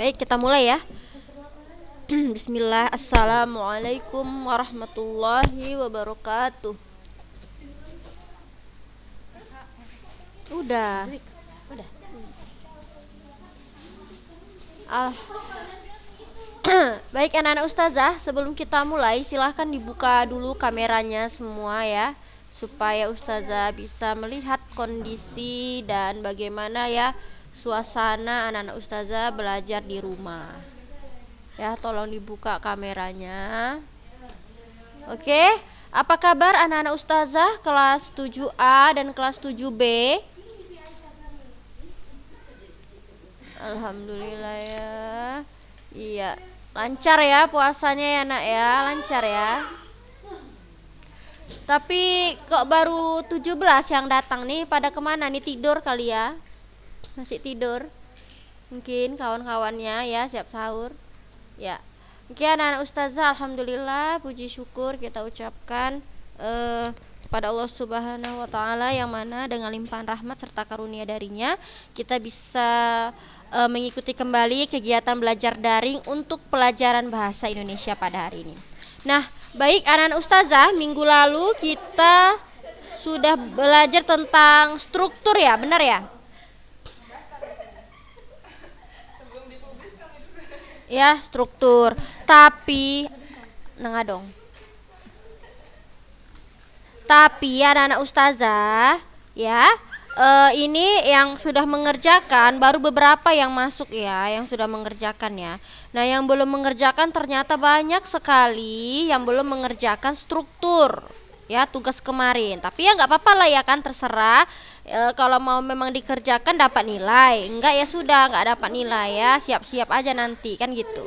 Baik, kita mulai ya. Bismillah. Assalamualaikum warahmatullahi wabarakatuh. Udah. Udah. Al Baik anak-anak ustazah, sebelum kita mulai silahkan dibuka dulu kameranya semua ya, supaya ustazah bisa melihat kondisi dan bagaimana ya suasana anak-anak ustazah belajar di rumah. Ya, tolong dibuka kameranya. Oke, apa kabar anak-anak ustazah kelas 7A dan kelas 7B? Alhamdulillah ya. Iya, lancar ya puasanya ya nak ya, lancar ya. Tapi kok baru 17 yang datang nih, pada kemana nih, tidur kali ya? Masih tidur? Mungkin kawan-kawannya ya siap sahur. Ya. Oke anak-anak ustazah, alhamdulillah puji syukur kita ucapkan pada Allah Subhanahu wa taala yang mana dengan limpahan rahmat serta karunia darinya kita bisa mengikuti kembali kegiatan belajar daring untuk pelajaran bahasa Indonesia pada hari ini. Nah, baik anak-anak ustazah, minggu lalu kita sudah belajar tentang struktur ya, benar ya? Ya, struktur. Tapi dong. Tapi anak-anak ustazah, ya, ini yang sudah mengerjakan baru beberapa yang masuk ya, yang sudah mengerjakan ya. Nah, yang belum mengerjakan ternyata banyak sekali yang belum mengerjakan struktur ya, tugas kemarin. Tapi ya nggak apa-apa lah ya kan, terserah. Kalau mau memang dikerjakan dapat nilai, enggak ya sudah nggak dapat nilai ya, siap-siap aja nanti kan gitu.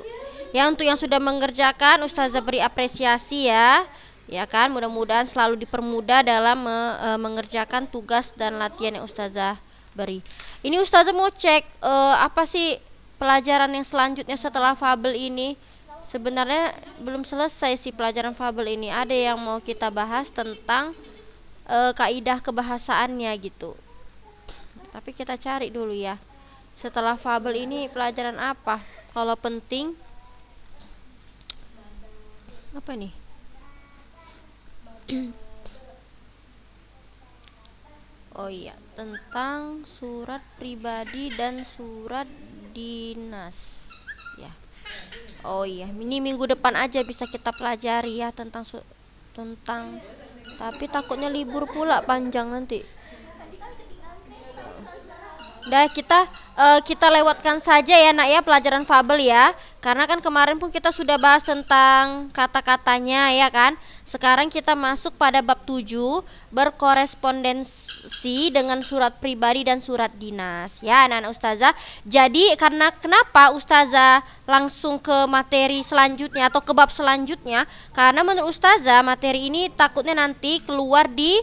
Ya, untuk yang sudah mengerjakan ustazah beri apresiasi ya. Ya kan, mudah-mudahan selalu dipermudah dalam mengerjakan tugas dan latihan yang ustazah beri. Ini ustazah mau cek apa sih pelajaran yang selanjutnya setelah fabel ini. Sebenarnya belum selesai sih pelajaran fabel ini. Ada yang mau kita bahas tentang kaidah kebahasaannya gitu. Tapi kita cari dulu ya. Setelah fabel ini pelajaran apa? Kalau penting apa nih? Oh iya, tentang surat pribadi dan surat dinas ya. Oh iya, ini minggu depan aja bisa kita pelajari ya tentang tapi takutnya libur pula panjang nanti. Dah kita lewatkan saja ya nak ya pelajaran fabel ya. Karena kan kemarin pun kita sudah bahas tentang kata-katanya ya kan. Sekarang kita masuk pada bab 7 berkorespondensi dengan surat pribadi dan surat dinas ya anak-anak ustazah. Jadi kenapa ustazah langsung ke materi selanjutnya atau ke bab selanjutnya? Karena menurut ustazah materi ini takutnya nanti keluar di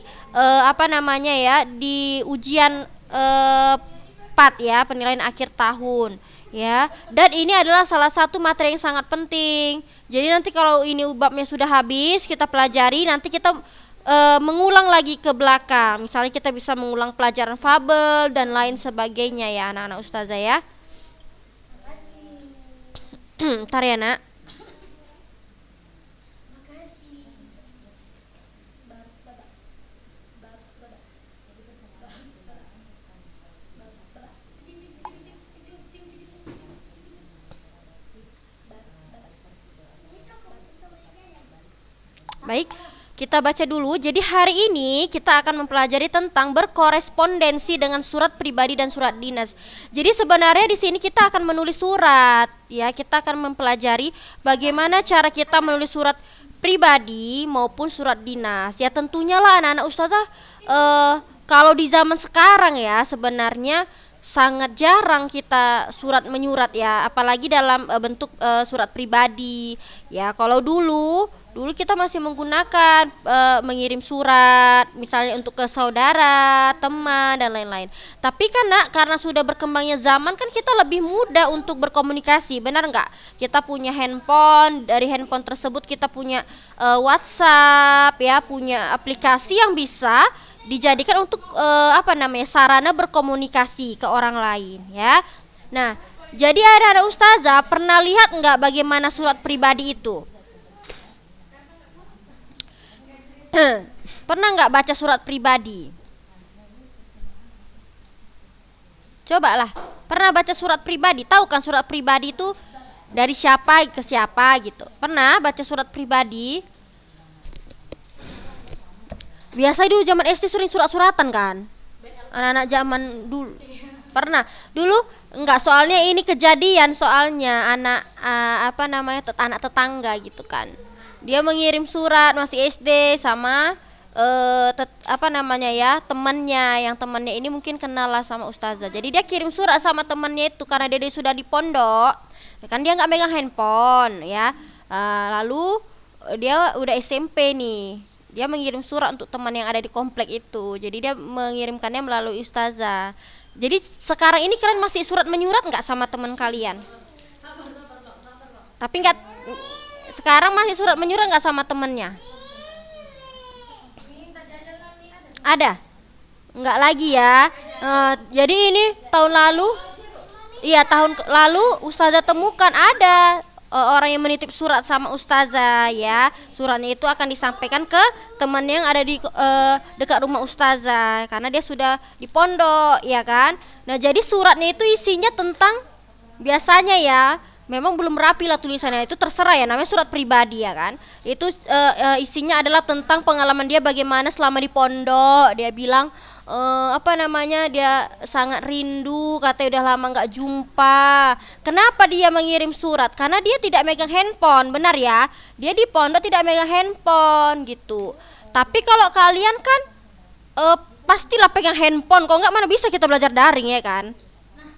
di ujian ya, penilaian akhir tahun ya. Dan ini adalah salah satu materi yang sangat penting. Jadi nanti kalau ini babnya sudah habis kita pelajari, nanti kita mengulang lagi ke belakang. Misalnya kita bisa mengulang pelajaran fabel dan lain sebagainya ya anak-anak ustazah ya. Ntar ya nak. Baik, kita baca dulu. Jadi hari ini kita akan mempelajari tentang berkorespondensi dengan surat pribadi dan surat dinas. Jadi sebenarnya di sini kita akan menulis surat, ya. Kita akan mempelajari bagaimana cara kita menulis surat pribadi maupun surat dinas. Ya tentunya lah anak-anak ustazah kalau di zaman sekarang ya sebenarnya sangat jarang kita surat menyurat ya, apalagi dalam bentuk surat pribadi. Ya kalau dulu kita masih menggunakan mengirim surat misalnya untuk ke saudara, teman dan lain-lain. Tapi karena sudah berkembangnya zaman kan kita lebih mudah untuk berkomunikasi, benar nggak? Kita punya handphone, dari handphone tersebut kita punya WhatsApp ya, punya aplikasi yang bisa dijadikan untuk sarana berkomunikasi ke orang lain ya. Nah, Jadi ada ustazah pernah lihat nggak bagaimana surat pribadi itu? Pernah nggak baca surat pribadi? Coba lah, pernah baca surat pribadi? Tahu kan surat pribadi itu dari siapa ke siapa gitu? Pernah baca surat pribadi? Biasa dulu zaman SD sering surat-suratan kan? Anak-anak zaman dulu. Pernah. Dulu enggak, soalnya ini kejadian, soalnya anak anak tetangga gitu kan. Dia mengirim surat masih SD sama temannya, yang temannya ini mungkin kenal lah sama ustazah. Jadi dia kirim surat sama temannya itu karena dia sudah di pondok. Kan dia nggak megang handphone ya. Lalu dia udah SMP nih. Dia mengirim surat untuk teman yang ada di komplek itu. Jadi dia mengirimkannya melalui ustazah. Jadi sekarang ini kalian masih surat menyurat nggak sama teman kalian? Tapi nggak, sekarang masih surat menyurat nggak sama temennya? Ada? Nggak lagi ya. Jadi ini tahun lalu, iya tahun lalu ustazah temukan ada orang yang menitip surat sama ustazah ya. Suratnya itu akan disampaikan ke teman yang ada di dekat rumah ustazah karena dia sudah di pondok ya kan. Nah, jadi suratnya itu isinya tentang, biasanya ya, memang belum rapi lah tulisannya, itu terserah ya, namanya surat pribadi ya kan. Itu isinya adalah tentang pengalaman dia bagaimana selama di pondok. Dia bilang dia sangat rindu, katanya udah lama nggak jumpa. Kenapa dia mengirim surat? Karena dia tidak megang handphone, benar ya, dia di pondok tidak megang handphone gitu. Tapi kalau kalian kan pastilah pegang handphone, kalau nggak mana bisa kita belajar daring ya kan,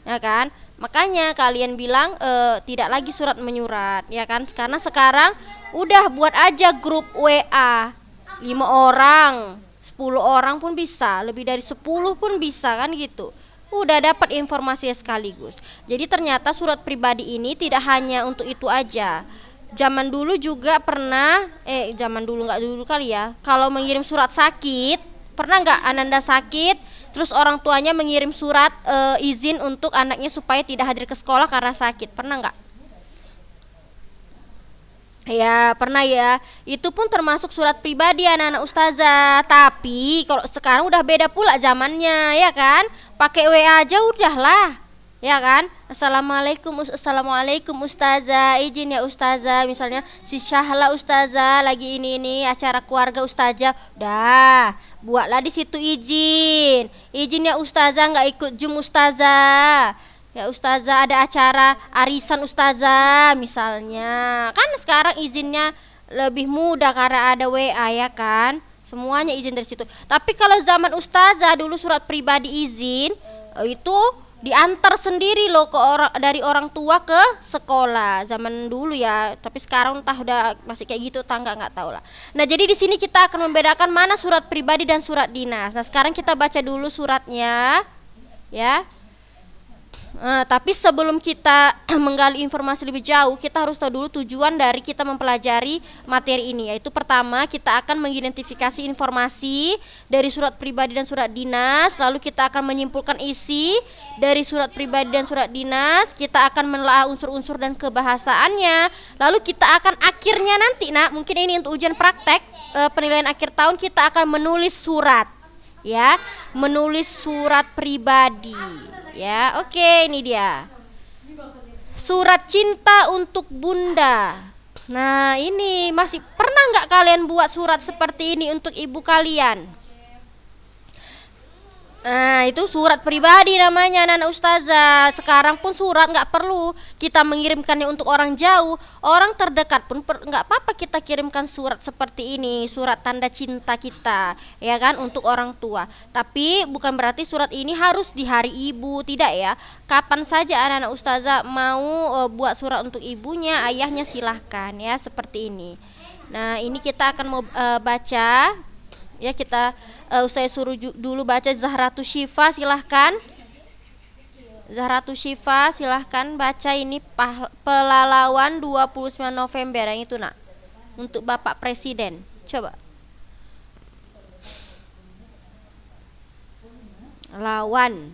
ya kan. Makanya kalian bilang tidak lagi surat menyurat ya kan, karena sekarang udah buat aja grup WA 5 orang, 10 orang pun bisa, lebih dari 10 pun bisa kan gitu. Udah dapat informasi sekaligus. Jadi ternyata surat pribadi ini tidak hanya untuk itu aja. Zaman dulu juga pernah, zaman dulu nggak dulu kali ya, kalau mengirim surat sakit, pernah nggak Ananda sakit terus orang tuanya mengirim surat izin untuk anaknya supaya tidak hadir ke sekolah karena sakit? Pernah nggak? Ya pernah ya. Itu pun termasuk surat pribadi anak-anak ustazah. Tapi kalau sekarang udah beda pula zamannya ya kan. Pakai WA aja udahlah. Ya kan? Assalamualaikum ustazah, izin ya ustazah, misalnya si Syahla ustazah lagi ini acara keluarga ustazah. Dah, buatlah di situ izin. Izin ya ustazah, nggak ikut Zoom ustazah. Ya ustazah ada acara arisan ustazah misalnya. Kan sekarang izinnya lebih mudah karena ada WA ya kan. Semuanya izin dari situ. Tapi kalau zaman ustazah dulu surat pribadi izin itu diantar sendiri loh ke dari orang tua ke sekolah zaman dulu ya. Tapi sekarang entah udah masih kayak gitu tangga nggak tahu lah. Nah, jadi di sini kita akan membedakan mana surat pribadi dan surat dinas. Nah, sekarang kita baca dulu suratnya ya. Tapi sebelum kita menggali informasi lebih jauh, kita harus tahu dulu tujuan dari kita mempelajari materi ini. Yaitu pertama, kita akan mengidentifikasi informasi dari surat pribadi dan surat dinas. Lalu kita akan menyimpulkan isi dari surat pribadi dan surat dinas. Kita akan menelaah unsur-unsur dan kebahasaannya. Lalu kita akan akhirnya nanti, mungkin ini untuk ujian praktek penilaian akhir tahun, kita akan menulis surat. Ya, menulis surat pribadi. Ya, oke, ini dia. Surat cinta untuk Bunda. Nah, ini masih pernah nggak kalian buat surat seperti ini untuk ibu kalian? Nah, itu surat pribadi namanya anak ustazah. Sekarang pun surat nggak perlu kita mengirimkannya untuk orang jauh, orang terdekat pun nggak apa-apa kita kirimkan surat seperti ini, surat tanda cinta kita, ya kan, untuk orang tua. Tapi bukan berarti surat ini harus di hari ibu, tidak ya. Kapan saja anak ustazah mau buat surat untuk ibunya, ayahnya, silahkan ya, seperti ini. Nah, ini kita akan mau baca. Ya, kita saya suruh dulu baca Zahratu Syifa, silahkan. Zahratu Syifa, silahkan baca ini Pelalawan 29 November yang itu untuk Bapak Presiden. Coba. Lawan.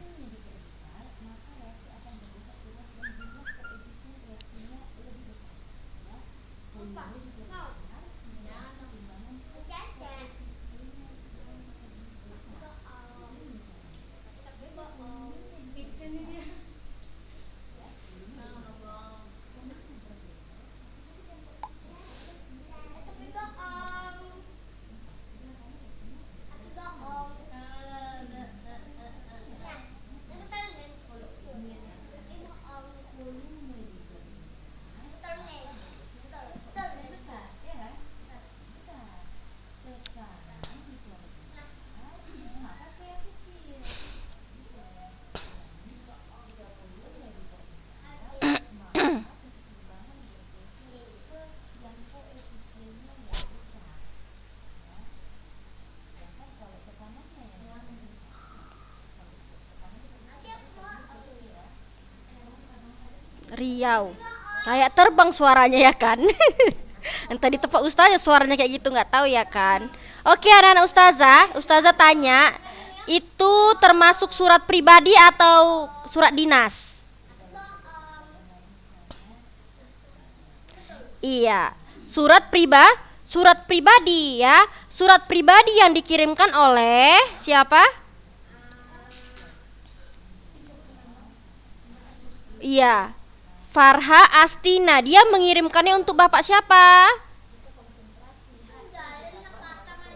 Riau. Kayak terbang suaranya ya kan? Entah di tempat ustazah suaranya kayak gitu nggak tahu ya kan? Oke anak-anak ustazah, ustazah tanya, itu termasuk surat pribadi atau surat dinas? Iya, surat pribadi ya, surat pribadi yang dikirimkan oleh siapa? Iya, Farha Astina. Dia mengirimkannya untuk bapak siapa?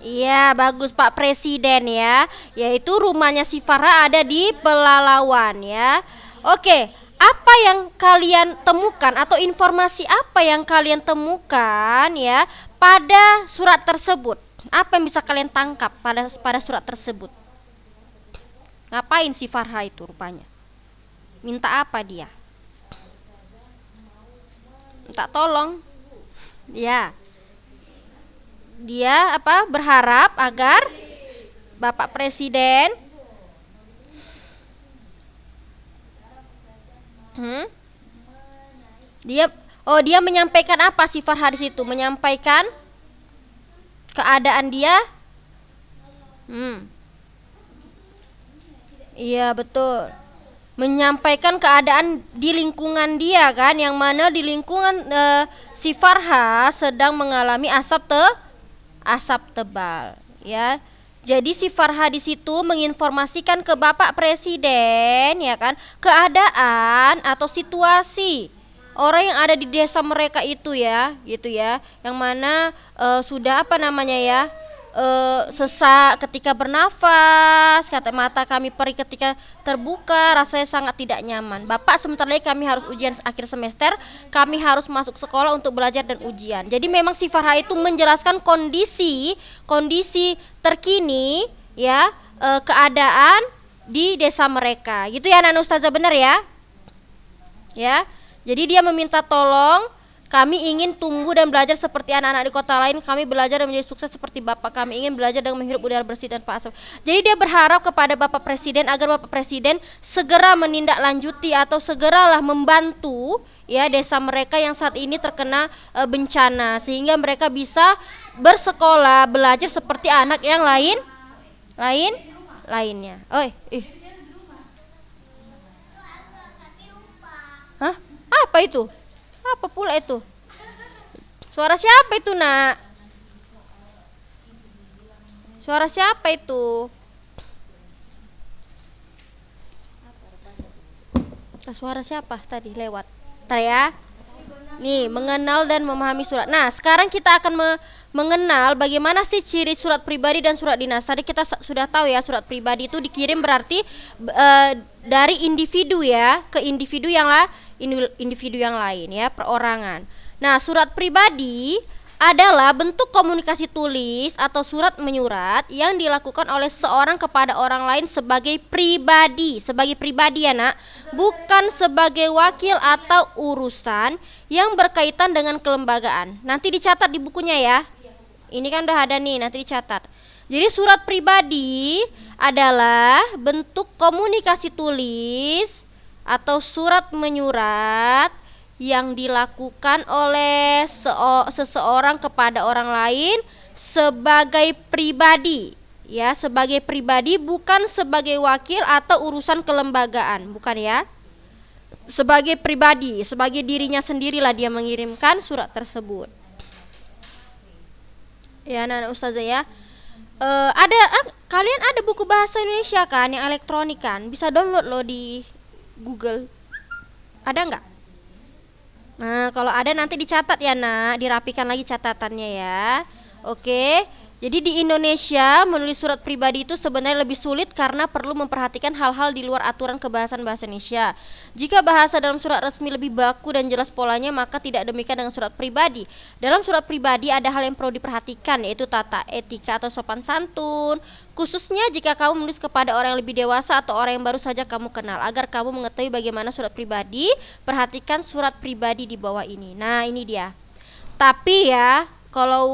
Iya, bagus Pak Presiden ya. Yaitu rumahnya si Farha ada di Pelalawan ya. Oke, apa yang kalian temukan atau informasi apa yang kalian temukan ya pada surat tersebut? Apa yang bisa kalian tangkap pada surat tersebut? Ngapain si Farha itu rupanya? Minta apa dia? Minta tolong. Ya. Dia apa? Berharap agar Bapak Presiden dia menyampaikan apa sih Farha di situ? Menyampaikan keadaan dia? Iya, betul. Menyampaikan keadaan di lingkungan dia kan, yang mana di lingkungan si Farha sedang mengalami asap tebal ya. Jadi si Farha di situ menginformasikan ke Bapak Presiden ya kan, keadaan atau situasi orang yang ada di desa mereka itu ya, gitu ya. Yang mana sudah apa namanya ya? Sesak ketika bernafas, kata mata kami perih ketika terbuka, rasanya sangat tidak nyaman. Bapak, sebentar lagi kami harus ujian akhir semester, kami harus masuk sekolah untuk belajar dan ujian. Jadi memang si Farha itu menjelaskan kondisi terkini ya, keadaan di desa mereka. Gitu ya anak ustazah, benar ya? Ya. Jadi dia meminta tolong, kami ingin tumbuh dan belajar seperti anak-anak di kota lain. Kami belajar dan menjadi sukses seperti Bapak. Kami ingin belajar dan menghirup udara bersih tanpa asap. Jadi dia berharap kepada Bapak Presiden agar Bapak Presiden segera menindaklanjuti atau segeralah membantu ya desa mereka yang saat ini terkena bencana, sehingga mereka bisa bersekolah, belajar seperti anak yang lainnya. Hah? Apa itu? Apa pula itu? Suara siapa itu, Nak? Suara siapa itu? Suara siapa tadi lewat? Ntar ya. Nih, mengenal dan memahami surat. Nah, sekarang kita akan mengenal bagaimana sih ciri surat pribadi dan surat dinas. Tadi kita sudah tahu ya, surat pribadi itu dikirim berarti dari individu ya ke individu yang lain ya, perorangan. Nah, surat pribadi adalah bentuk komunikasi tulis atau surat menyurat yang dilakukan oleh seorang kepada orang lain sebagai pribadi ya nak, bukan sebagai wakil atau urusan yang berkaitan dengan kelembagaan. Nanti dicatat di bukunya ya. Ini kan udah ada nih, nanti dicatat. Jadi surat pribadi adalah bentuk komunikasi tulis atau surat menyurat yang dilakukan oleh seseorang kepada orang lain sebagai pribadi ya, sebagai pribadi, bukan sebagai wakil atau urusan kelembagaan, bukan ya. Sebagai pribadi, sebagai dirinya sendirilah dia mengirimkan surat tersebut. Ya, anak-anak ustazah ya. Kalian ada buku bahasa Indonesia kan yang elektronik kan? Bisa download loh di Google. Ada nggak? Nah, kalau ada nanti dicatat ya, Nak. Dirapikan lagi catatannya ya. Oke. Jadi di Indonesia menulis surat pribadi itu sebenarnya lebih sulit karena perlu memperhatikan hal-hal di luar aturan kebahasan bahasa Indonesia. Jika bahasa dalam surat resmi lebih baku dan jelas polanya, maka tidak demikian dengan surat pribadi. Dalam surat pribadi ada hal yang perlu diperhatikan, yaitu tata etika atau sopan santun, khususnya jika kamu menulis kepada orang yang lebih dewasa atau orang yang baru saja kamu kenal. Agar kamu mengetahui bagaimana surat pribadi, perhatikan surat pribadi di bawah ini. Nah, ini dia. Tapi ya, kalau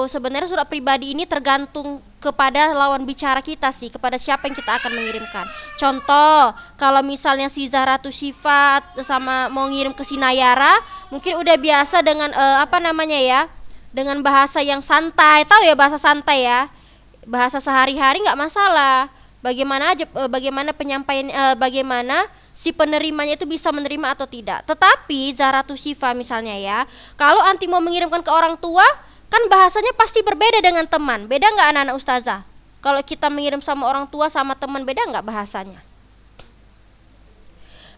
sebenarnya surat pribadi ini tergantung kepada lawan bicara kita sih, kepada siapa yang kita akan mengirimkan. Contoh, kalau misalnya si Zaratu Sifat sama mau ngirim ke Sinayara, mungkin udah biasa dengan apa namanya ya, dengan bahasa yang santai. Tahu ya bahasa santai ya, bahasa sehari-hari nggak masalah. Bagaimana aja, bagaimana penyampaian, bagaimana si penerimanya itu bisa menerima atau tidak. Tetapi Zaratu Syifa misalnya ya, kalau anti mau mengirimkan ke orang tua, kan bahasanya pasti berbeda dengan teman. Beda nggak anak-anak ustazah? Kalau kita mengirim sama orang tua sama teman, beda nggak bahasanya?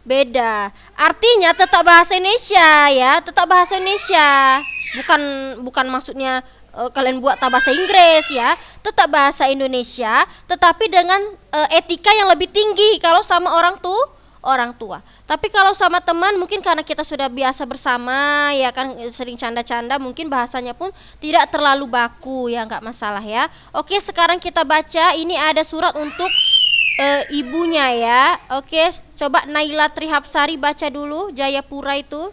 Beda. Artinya tetap bahasa Indonesia ya, tetap bahasa Indonesia. Bukan bukan maksudnya kalian buat bahasa Inggris ya. Tetap bahasa Indonesia, tetapi dengan etika yang lebih tinggi kalau sama orang tua. Tapi kalau sama teman mungkin karena kita sudah biasa bersama ya kan, sering canda-canda, mungkin bahasanya pun tidak terlalu baku ya, nggak masalah ya. Oke, sekarang kita baca, ini ada surat untuk ibunya ya. Oke, coba Naila Trihapsari baca dulu Jayapura itu.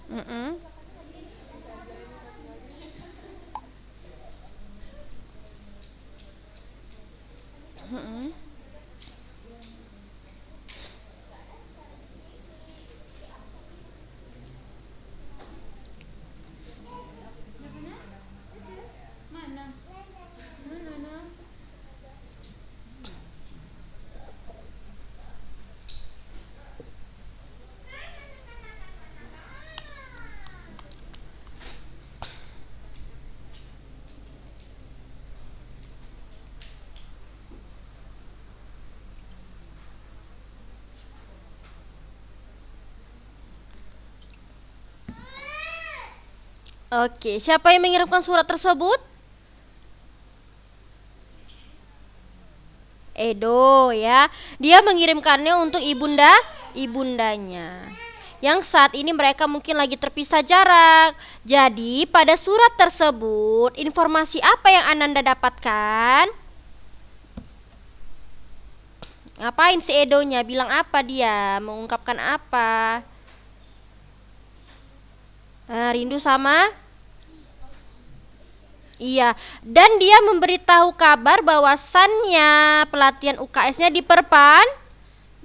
Mm-mm. Mm-mm. Oke, siapa yang mengirimkan surat tersebut? Edo ya. Dia mengirimkannya untuk ibundanya. Yang saat ini mereka mungkin lagi terpisah jarak. Jadi, pada surat tersebut, informasi apa yang Ananda dapatkan? Ngapain si Edonya? Bilang apa dia? Mengungkapkan apa? Rindu sama. Iya, dan dia memberitahu kabar bahwasannya pelatihan UKS-nya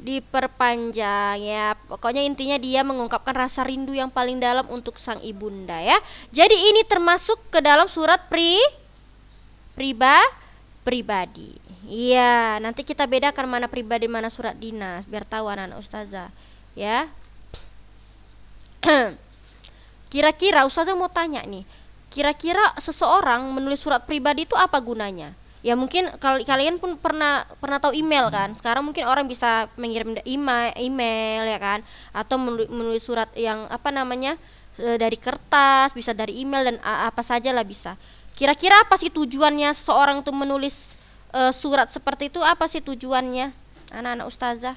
diperpanjang ya. Pokoknya intinya dia mengungkapkan rasa rindu yang paling dalam untuk sang ibunda ya. Jadi ini termasuk ke dalam surat priba pribadi. Iya, nanti kita bedakan mana pribadi mana surat dinas biar tahu anak-anak ustazah ya. Kira-kira ustazah mau tanya nih, kira-kira seseorang menulis surat pribadi itu apa gunanya? Ya mungkin kalian pun pernah tahu email kan. Sekarang mungkin orang bisa mengirim email ya kan, atau menulis surat yang apa namanya, dari kertas, bisa dari email dan apa saja lah bisa. Kira-kira apa sih tujuannya seseorang tuh menulis surat seperti itu? Apa sih tujuannya, anak-anak ustazah?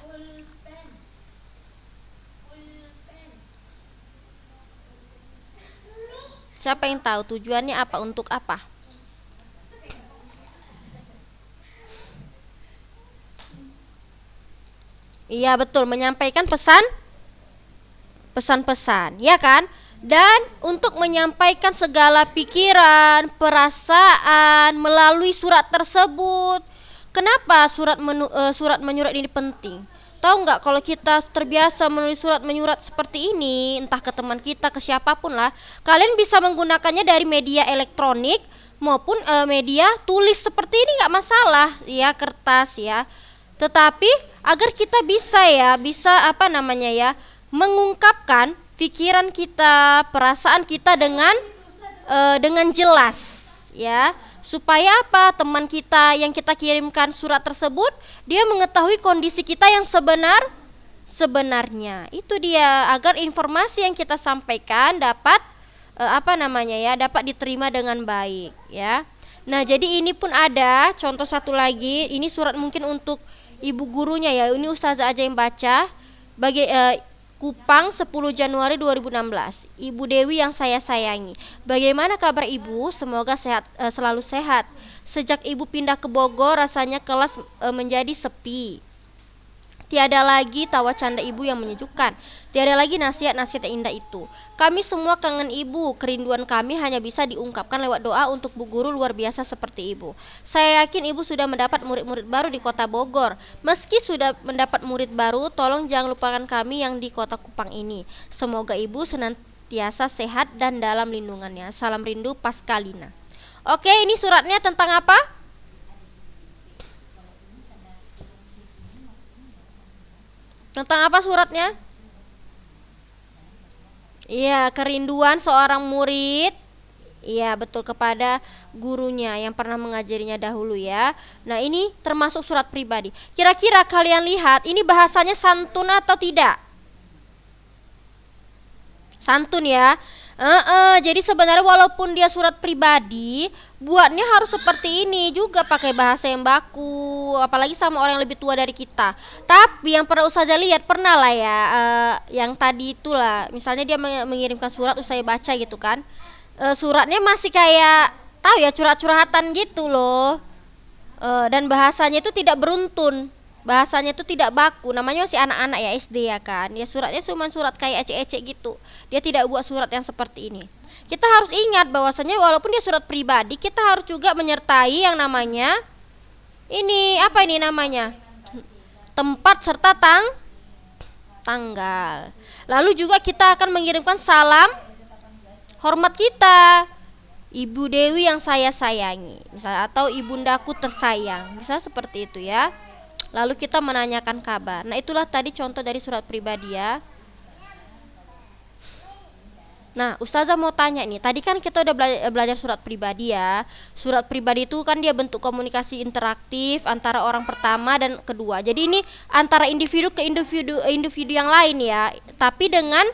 Siapa yang tahu tujuannya apa, untuk apa? Iya betul, menyampaikan pesan-pesan, ya kan? Dan untuk menyampaikan segala pikiran, perasaan melalui surat tersebut. Kenapa surat menyurat ini penting? Tahu nggak, kalau kita terbiasa menulis surat menyurat seperti ini, entah ke teman kita, ke siapapun lah, kalian bisa menggunakannya dari media elektronik maupun media tulis seperti ini nggak masalah ya, kertas ya. Tetapi agar kita bisa apa namanya ya, mengungkapkan pikiran kita, perasaan kita dengan jelas ya, supaya apa, teman kita yang kita kirimkan surat tersebut dia mengetahui kondisi kita yang sebenarnya. Itu dia, agar informasi yang kita sampaikan dapat apa namanya ya, dapat diterima dengan baik ya. Nah, jadi ini pun ada contoh satu lagi, ini surat mungkin untuk ibu gurunya ya. Ini ustazah aja yang baca. Kupang 10 Januari 2016. Ibu Dewi yang saya sayangi. Bagaimana kabar ibu? Semoga sehat, selalu sehat. Sejak ibu pindah ke Bogor, rasanya kelas menjadi sepi. Tiada lagi tawa canda ibu yang menyejukkan. Tiada lagi nasihat-nasihat yang indah itu. Kami semua kangen ibu. Kerinduan kami hanya bisa diungkapkan lewat doa untuk bu guru luar biasa seperti ibu. Saya yakin ibu sudah mendapat murid-murid baru di kota Bogor. Meski sudah mendapat murid baru, tolong jangan lupakan kami yang di kota Kupang ini. Semoga ibu senantiasa sehat dan dalam lindungannya. Salam rindu, Paskalina. Oke, ini suratnya tentang apa? Tentang apa suratnya? Iya, kerinduan seorang murid. Iya, betul, kepada gurunya yang pernah mengajarinya dahulu ya. Nah, ini termasuk surat pribadi. Kira-kira kalian lihat ini bahasanya santun atau tidak? Santun ya. Jadi sebenarnya walaupun dia surat pribadi, buatnya harus seperti ini juga, pakai bahasa yang baku, apalagi sama orang yang lebih tua dari kita. Tapi yang pernah Ustazah lihat, pernah lah ya, yang tadi itulah, misalnya dia mengirimkan surat, Ustazah baca gitu kan, suratnya masih kayak tahu ya, curhat-curhatan gitu loh. Dan bahasanya itu tidak beruntun, bahasanya itu tidak baku, namanya masih anak-anak ya, SD ya kan, ya suratnya cuma surat kayak ecek-ecek gitu, dia tidak buat surat yang seperti ini. Kita harus ingat bahwasanya walaupun dia surat pribadi, kita harus juga menyertai yang namanya ini, apa ini namanya, tempat serta tanggal. Lalu juga kita akan mengirimkan salam hormat kita, Ibu Dewi yang saya sayangi misalnya, atau ibundaku tersayang, misalnya seperti itu ya. Lalu kita menanyakan kabar. Nah, itulah tadi contoh dari surat pribadi ya. Nah, Ustazah mau tanya nih, tadi kan kita udah belajar surat pribadi ya. Surat pribadi itu kan dia bentuk komunikasi interaktif antara orang pertama dan kedua. Jadi ini antara individu ke individu yang lain ya, tapi dengan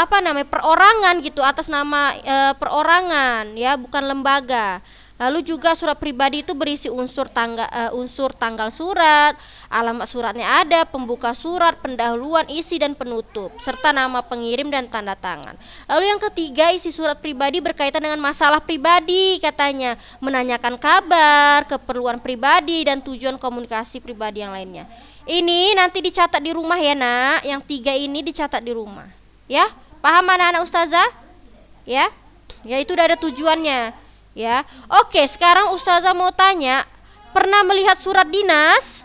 apa namanya, perorangan gitu, atas nama perorangan ya, bukan lembaga. Lalu juga surat pribadi itu berisi unsur tanggal surat, alamat suratnya ada, pembuka surat, pendahuluan, isi dan penutup, serta nama pengirim dan tanda tangan. Lalu yang ketiga, isi surat pribadi berkaitan dengan masalah pribadi, katanya menanyakan kabar, keperluan pribadi dan tujuan komunikasi pribadi yang lainnya. Ini nanti dicatat di rumah ya nak, yang tiga ini dicatat di rumah. Ya, paham anak-anak Ustazah? Ya, itu udah ada tujuannya. Ya, oke. Sekarang Ustazah mau tanya, pernah melihat surat dinas?